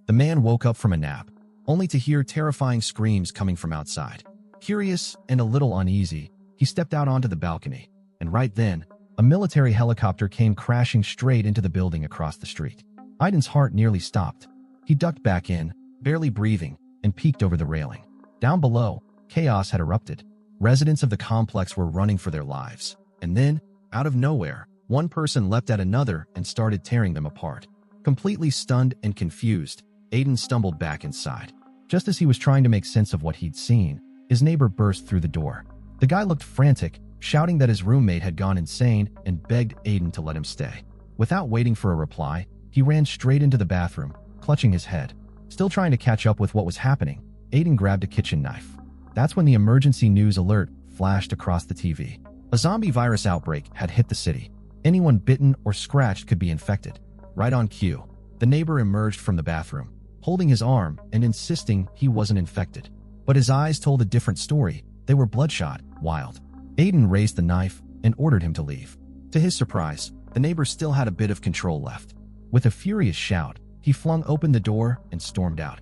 The man woke up from a nap, only to hear terrifying screams coming from outside. Curious and a little uneasy, he stepped out onto the balcony, and right then, a military helicopter came crashing straight into the building across the street. Aiden's heart nearly stopped. He ducked back in, barely breathing, and peeked over the railing. Down below, chaos had erupted. Residents of the complex were running for their lives. And then, out of nowhere, one person leapt at another and started tearing them apart. Completely stunned and confused, Aiden stumbled back inside. Just as he was trying to make sense of what he'd seen, his neighbor burst through the door. The guy looked frantic, shouting that his roommate had gone insane and begged Aiden to let him stay. Without waiting for a reply, he ran straight into the bathroom, clutching his head. Still trying to catch up with what was happening, Aiden grabbed a kitchen knife. That's when the emergency news alert flashed across the TV. A zombie virus outbreak had hit the city. Anyone bitten or scratched could be infected. Right on cue, the neighbor emerged from the bathroom, holding his arm and insisting he wasn't infected. But his eyes told a different story. They were bloodshot, wild. Aiden raised the knife and ordered him to leave. To his surprise, the neighbor still had a bit of control left. With a furious shout, he flung open the door and stormed out,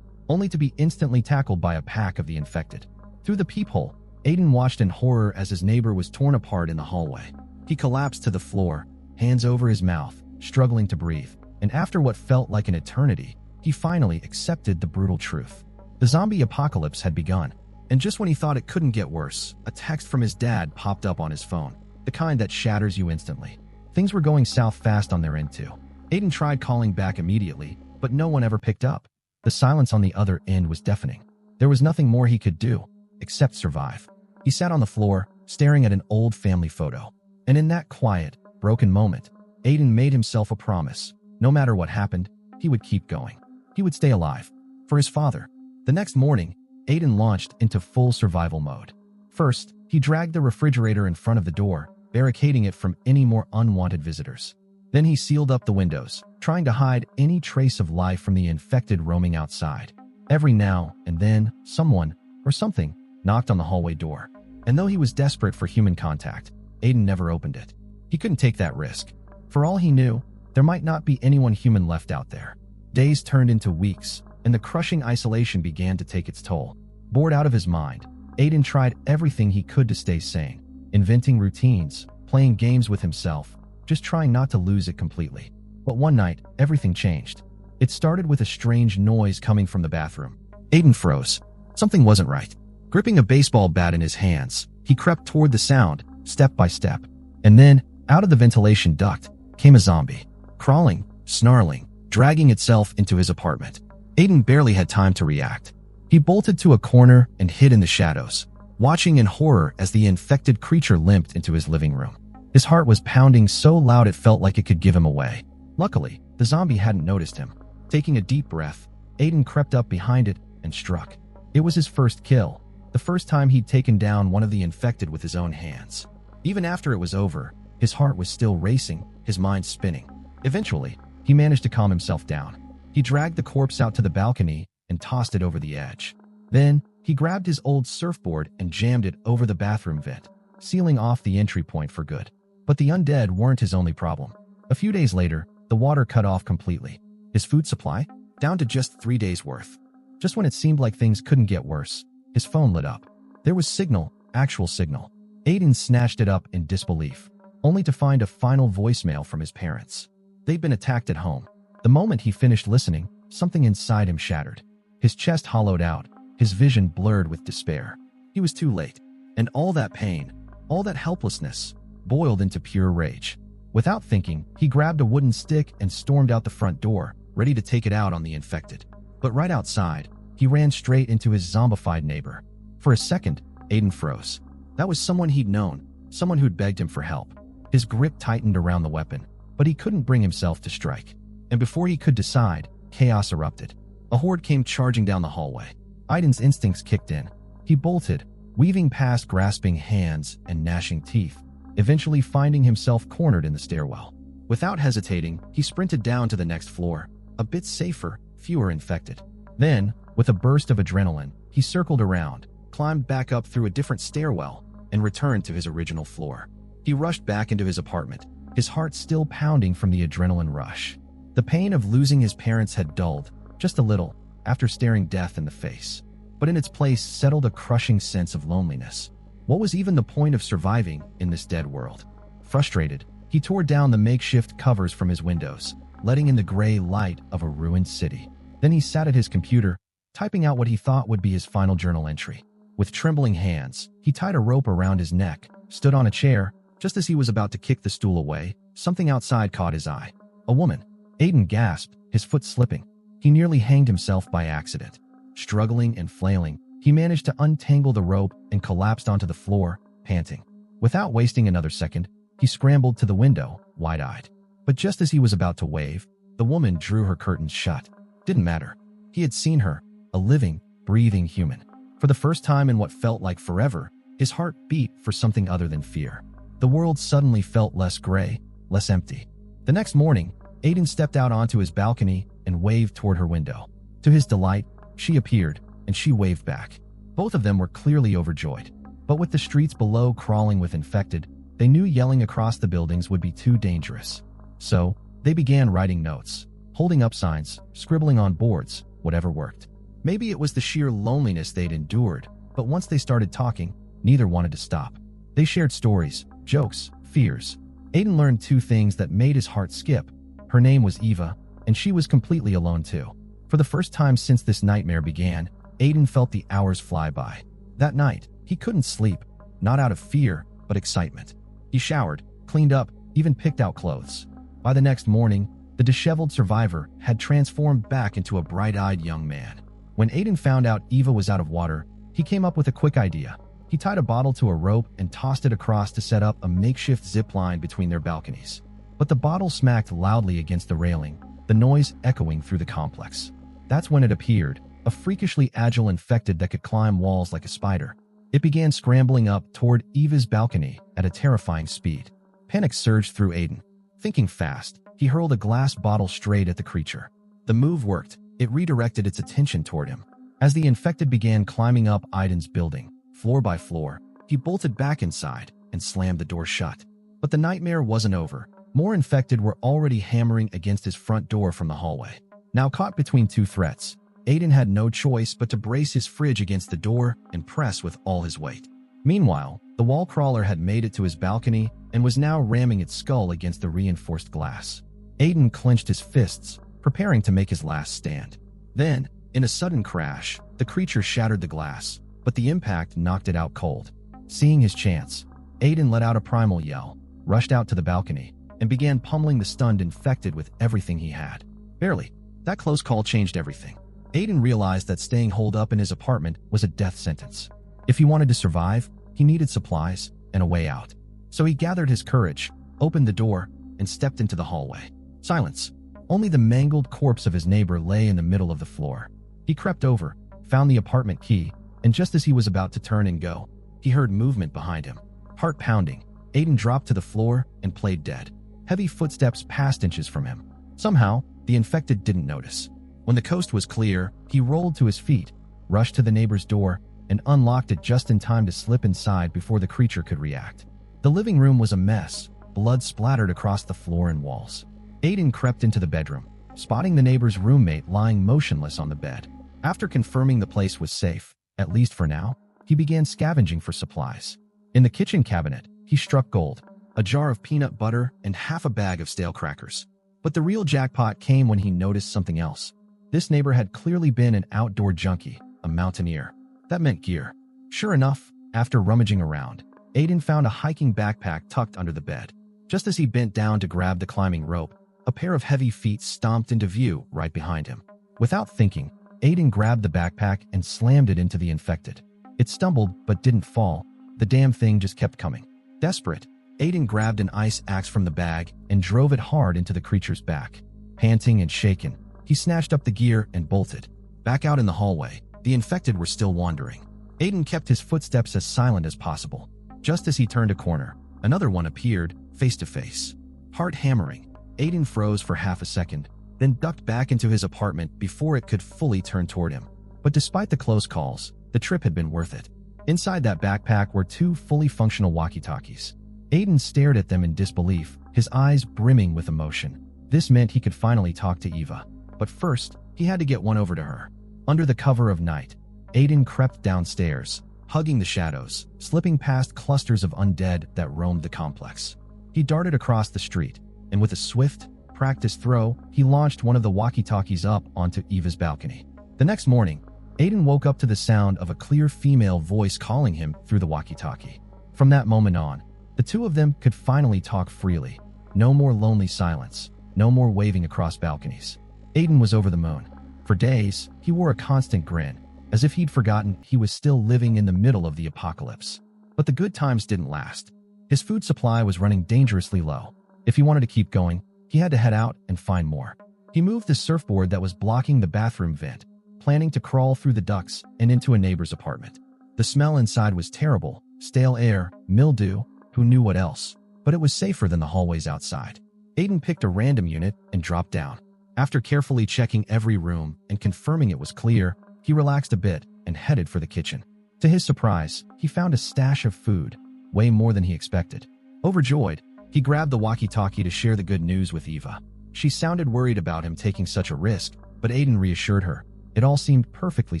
only to be instantly tackled by a pack of the infected. Through the peephole, Aiden watched in horror as his neighbor was torn apart in the hallway. He collapsed to the floor, hands over his mouth, struggling to breathe. And after what felt like an eternity, he finally accepted the brutal truth. The zombie apocalypse had begun, and just when he thought it couldn't get worse, a text from his dad popped up on his phone, the kind that shatters you instantly. Things were going south fast on their end too. Aiden tried calling back immediately, but no one ever picked up. The silence on the other end was deafening. There was nothing more he could do, except survive. He sat on the floor, staring at an old family photo. And in that quiet, broken moment, Aiden made himself a promise. No matter what happened, he would keep going. He would stay alive. For his father. The next morning, Aiden launched into full survival mode. First, he dragged the refrigerator in front of the door, barricading it from any more unwanted visitors. Then he sealed up the windows, trying to hide any trace of life from the infected roaming outside. Every now and then, someone, or something, knocked on the hallway door. And though he was desperate for human contact, Aiden never opened it. He couldn't take that risk. For all he knew, there might not be anyone human left out there. Days turned into weeks, and the crushing isolation began to take its toll. Bored out of his mind, Aiden tried everything he could to stay sane, inventing routines, playing games with himself, just trying not to lose it completely. But one night, everything changed. It started with a strange noise coming from the bathroom. Aiden froze. Something wasn't right. Gripping a baseball bat in his hands, he crept toward the sound, step by step. And then, out of the ventilation duct, came a zombie, crawling, snarling, dragging itself into his apartment. Aiden barely had time to react. He bolted to a corner and hid in the shadows, watching in horror as the infected creature limped into his living room. His heart was pounding so loud it felt like it could give him away. Luckily, the zombie hadn't noticed him. Taking a deep breath, Aiden crept up behind it and struck. It was his first kill, the first time he'd taken down one of the infected with his own hands. Even after it was over, his heart was still racing, his mind spinning. Eventually, he managed to calm himself down. He dragged the corpse out to the balcony and tossed it over the edge. Then, he grabbed his old surfboard and jammed it over the bathroom vent, sealing off the entry point for good. But the undead weren't his only problem. A few days later, the water cut off completely. His food supply? Down to just 3 days' worth. Just when it seemed like things couldn't get worse, his phone lit up. There was signal, actual signal. Aiden snatched it up in disbelief, only to find a final voicemail from his parents. They'd been attacked at home. The moment he finished listening, something inside him shattered. His chest hollowed out, his vision blurred with despair. He was too late, and all that pain, all that helplessness, boiled into pure rage. Without thinking, he grabbed a wooden stick and stormed out the front door, ready to take it out on the infected. But right outside, he ran straight into his zombified neighbor. For a second, Aiden froze. That was someone he'd known, someone who'd begged him for help. His grip tightened around the weapon, but he couldn't bring himself to strike. And before he could decide, chaos erupted. A horde came charging down the hallway. Aiden's instincts kicked in. He bolted, weaving past grasping hands and gnashing teeth, eventually finding himself cornered in the stairwell. Without hesitating, he sprinted down to the next floor, a bit safer, fewer infected. Then, with a burst of adrenaline, he circled around, climbed back up through a different stairwell, and returned to his original floor. He rushed back into his apartment, his heart still pounding from the adrenaline rush. The pain of losing his parents had dulled, just a little, after staring death in the face. But in its place settled a crushing sense of loneliness. What was even the point of surviving in this dead world? Frustrated, he tore down the makeshift covers from his windows, letting in the gray light of a ruined city. Then he sat at his computer, typing out what he thought would be his final journal entry. With trembling hands, he tied a rope around his neck, stood on a chair. Just as he was about to kick the stool away, something outside caught his eye. A woman. Aiden gasped, his foot slipping. He nearly hanged himself by accident. Struggling and flailing, he managed to untangle the rope and collapsed onto the floor, panting. Without wasting another second, he scrambled to the window, wide-eyed. But just as he was about to wave, the woman drew her curtains shut. Didn't matter. He had seen her, a living, breathing human. For the first time in what felt like forever, his heart beat for something other than fear. The world suddenly felt less gray, less empty. The next morning, Aiden stepped out onto his balcony and waved toward her window. To his delight, she appeared, and she waved back. Both of them were clearly overjoyed. But with the streets below crawling with infected, they knew yelling across the buildings would be too dangerous. So, they began writing notes, holding up signs, scribbling on boards, whatever worked. Maybe it was the sheer loneliness they'd endured, but once they started talking, neither wanted to stop. They shared stories, jokes, fears. Aiden learned two things that made his heart skip. Her name was Eva, and she was completely alone too. For the first time since this nightmare began, Aiden felt the hours fly by. That night, he couldn't sleep, not out of fear, but excitement. He showered, cleaned up, even picked out clothes. By the next morning, the disheveled survivor had transformed back into a bright-eyed young man. When Aiden found out Eva was out of water, he came up with a quick idea. He tied a bottle to a rope and tossed it across to set up a makeshift zip line between their balconies. But the bottle smacked loudly against the railing, the noise echoing through the complex. That's when it appeared, a freakishly agile infected that could climb walls like a spider. It began scrambling up toward Eva's balcony at a terrifying speed. Panic surged through Aiden. Thinking fast, he hurled a glass bottle straight at the creature. The move worked. It redirected its attention toward him. As the infected began climbing up Aiden's building, floor by floor, he bolted back inside and slammed the door shut. But the nightmare wasn't over. More infected were already hammering against his front door from the hallway. Now caught between two threats, Aiden had no choice but to brace his fridge against the door and press with all his weight. Meanwhile, the wall crawler had made it to his balcony and was now ramming its skull against the reinforced glass. Aiden clenched his fists, preparing to make his last stand. Then, in a sudden crash, the creature shattered the glass, but the impact knocked it out cold. Seeing his chance, Aiden let out a primal yell, rushed out to the balcony, and began pummeling the stunned infected with everything he had. Barely. That close call changed everything. Aiden realized that staying holed up in his apartment was a death sentence. If he wanted to survive, he needed supplies and a way out. So he gathered his courage, opened the door, and stepped into the hallway. Silence. Only the mangled corpse of his neighbor lay in the middle of the floor. He crept over, found the apartment key, and just as he was about to turn and go, he heard movement behind him. Heart pounding, Aiden dropped to the floor and played dead. Heavy footsteps passed inches from him. Somehow, the infected didn't notice. When the coast was clear, he rolled to his feet, rushed to the neighbor's door, and unlocked it just in time to slip inside before the creature could react. The living room was a mess, blood splattered across the floor and walls. Aiden crept into the bedroom, spotting the neighbor's roommate lying motionless on the bed. After confirming the place was safe, at least for now, he began scavenging for supplies. In the kitchen cabinet, he struck gold, a jar of peanut butter and half a bag of stale crackers. But the real jackpot came when he noticed something else. This neighbor had clearly been an outdoor junkie, a mountaineer. That meant gear. Sure enough, after rummaging around, Aiden found a hiking backpack tucked under the bed. Just as he bent down to grab the climbing rope, a pair of heavy feet stomped into view right behind him. Without thinking, Aiden grabbed the backpack and slammed it into the infected. It stumbled but didn't fall. The damn thing just kept coming. Desperate, Aiden grabbed an ice axe from the bag and drove it hard into the creature's back. Panting and shaken, he snatched up the gear and bolted. Back out in the hallway, the infected were still wandering. Aiden kept his footsteps as silent as possible. Just as he turned a corner, another one appeared, face to face. Heart hammering, Aiden froze for half a second, then ducked back into his apartment before it could fully turn toward him. But despite the close calls, the trip had been worth it. Inside that backpack were two fully functional walkie-talkies. Aiden stared at them in disbelief, his eyes brimming with emotion. This meant he could finally talk to Eva. But first, He had to get one over to her. Under the cover of night, Aiden crept downstairs, hugging the shadows, slipping past clusters of undead that roamed the complex. He darted across the street, and with a swift, practiced throw, he launched one of the walkie-talkies up onto Eva's balcony. The next morning, Aiden woke up to the sound of a clear female voice calling him through the walkie-talkie. From that moment on, the two of them could finally talk freely. No more lonely silence, no more waving across balconies. Aiden was over the moon. For days, he wore a constant grin, as if he'd forgotten he was still living in the middle of the apocalypse. But the good times didn't last. His food supply was running dangerously low. If he wanted to keep going, he had to head out and find more. He moved the surfboard that was blocking the bathroom vent, planning to crawl through the ducts and into a neighbor's apartment. The smell inside was terrible, stale air, mildew, who knew what else, but it was safer than the hallways outside. Aiden picked a random unit and dropped down. After carefully checking every room and confirming it was clear, he relaxed a bit and headed for the kitchen. To his surprise, he found a stash of food, way more than he expected. Overjoyed, he grabbed the walkie-talkie to share the good news with Eva. She sounded worried about him taking such a risk, but Aiden reassured her. It all seemed perfectly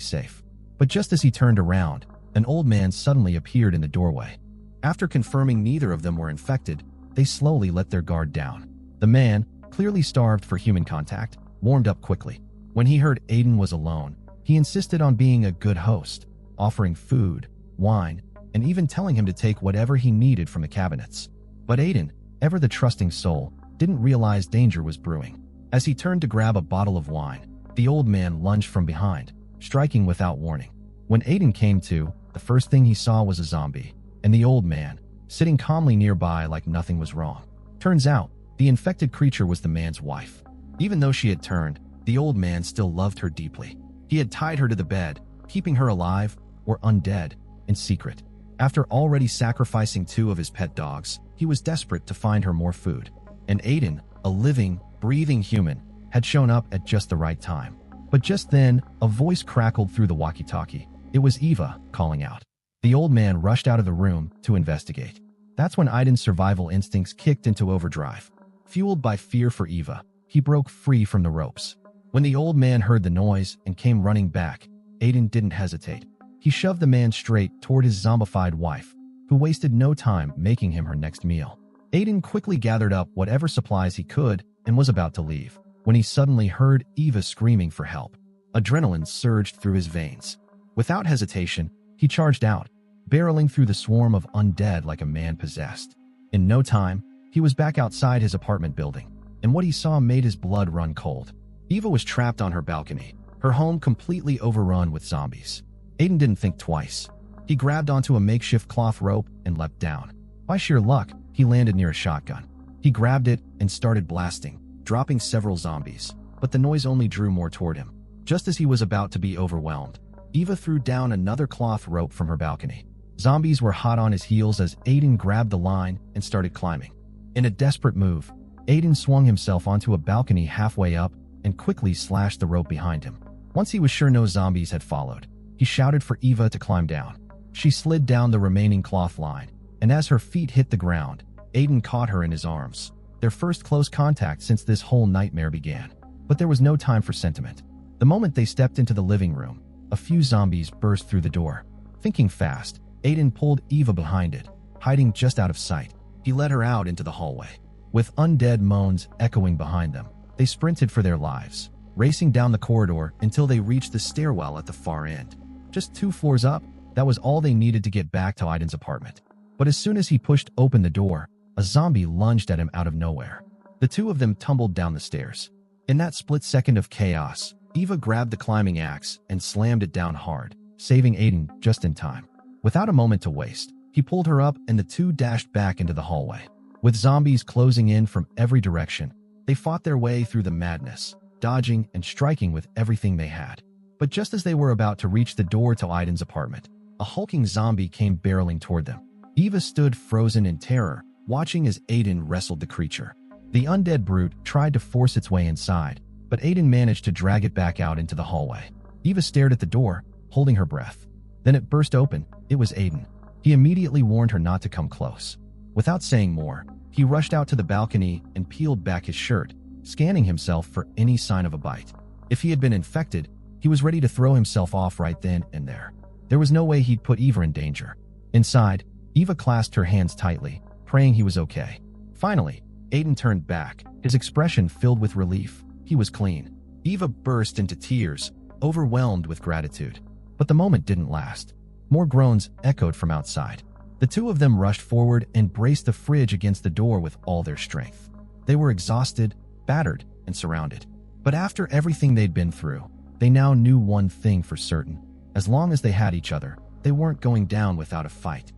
safe. But just as he turned around, an old man suddenly appeared in the doorway. After confirming neither of them were infected, they slowly let their guard down. The man, clearly starved for human contact, warmed up quickly. When he heard Aiden was alone, he insisted on being a good host, offering food, wine, and even telling him to take whatever he needed from the cabinets. But Aiden, ever the trusting soul, didn't realize danger was brewing. As he turned to grab a bottle of wine, the old man lunged from behind, striking without warning. When Aiden came to, the first thing he saw was a zombie, and the old man, sitting calmly nearby like nothing was wrong. Turns out, the infected creature was the man's wife. Even though she had turned, the old man still loved her deeply. He had tied her to the bed, keeping her alive, or undead, in secret. After already sacrificing 2 of his pet dogs, he was desperate to find her more food. And Aiden, a living, breathing human, had shown up at just the right time. But just then, a voice crackled through the walkie-talkie. It was Eva, calling out. The old man rushed out of the room to investigate. That's when Aiden's survival instincts kicked into overdrive. Fueled by fear for Eva, he broke free from the ropes. When the old man heard the noise and came running back, Aiden didn't hesitate. He shoved the man straight toward his zombified wife, who wasted no time making him her next meal. Aiden quickly gathered up whatever supplies he could and was about to leave, when he suddenly heard Eva screaming for help. Adrenaline surged through his veins. Without hesitation, he charged out, barreling through the swarm of undead like a man possessed. In no time, he was back outside his apartment building, and what he saw made his blood run cold. Eva was trapped on her balcony, her home completely overrun with zombies. Aiden didn't think twice. He grabbed onto a makeshift cloth rope and leapt down. By sheer luck, he landed near a shotgun. He grabbed it and started blasting, dropping several zombies, but the noise only drew more toward him. Just as he was about to be overwhelmed, Eva threw down another cloth rope from her balcony. Zombies were hot on his heels as Aiden grabbed the line and started climbing. In a desperate move, Aiden swung himself onto a balcony halfway up and quickly slashed the rope behind him. Once he was sure no zombies had followed, he shouted for Eva to climb down. She slid down the remaining cloth line, and as her feet hit the ground, Aiden caught her in his arms, their first close contact since this whole nightmare began. But there was no time for sentiment. The moment they stepped into the living room, a few zombies burst through the door. Thinking fast, Aiden pulled Eva behind it, hiding just out of sight. He led her out into the hallway. With undead moans echoing behind them, they sprinted for their lives, racing down the corridor until they reached the stairwell at the far end. Just 2 floors up, that was all they needed to get back to Aiden's apartment. But as soon as he pushed open the door, a zombie lunged at him out of nowhere. The 2 of them tumbled down the stairs. In that split second of chaos, Eva grabbed the climbing axe and slammed it down hard, saving Aiden just in time. Without a moment to waste, he pulled her up and the 2 dashed back into the hallway. With zombies closing in from every direction, they fought their way through the madness, dodging and striking with everything they had. But just as they were about to reach the door to Aiden's apartment, a hulking zombie came barreling toward them. Eva stood frozen in terror, watching as Aiden wrestled the creature. The undead brute tried to force its way inside, but Aiden managed to drag it back out into the hallway. Eva stared at the door, holding her breath. Then it burst open. It was Aiden. He immediately warned her not to come close. Without saying more, he rushed out to the balcony and peeled back his shirt, scanning himself for any sign of a bite. If he had been infected, he was ready to throw himself off right then and there. There was no way he'd put Eva in danger. Inside, Eva clasped her hands tightly, praying he was okay. Finally, Aiden turned back, his expression filled with relief. He was clean. Eva burst into tears, overwhelmed with gratitude. But the moment didn't last. More groans echoed from outside. The two of them rushed forward and braced the fridge against the door with all their strength. They were exhausted, battered, and surrounded. But after everything they'd been through, they now knew one thing for certain. As long as they had each other, they weren't going down without a fight.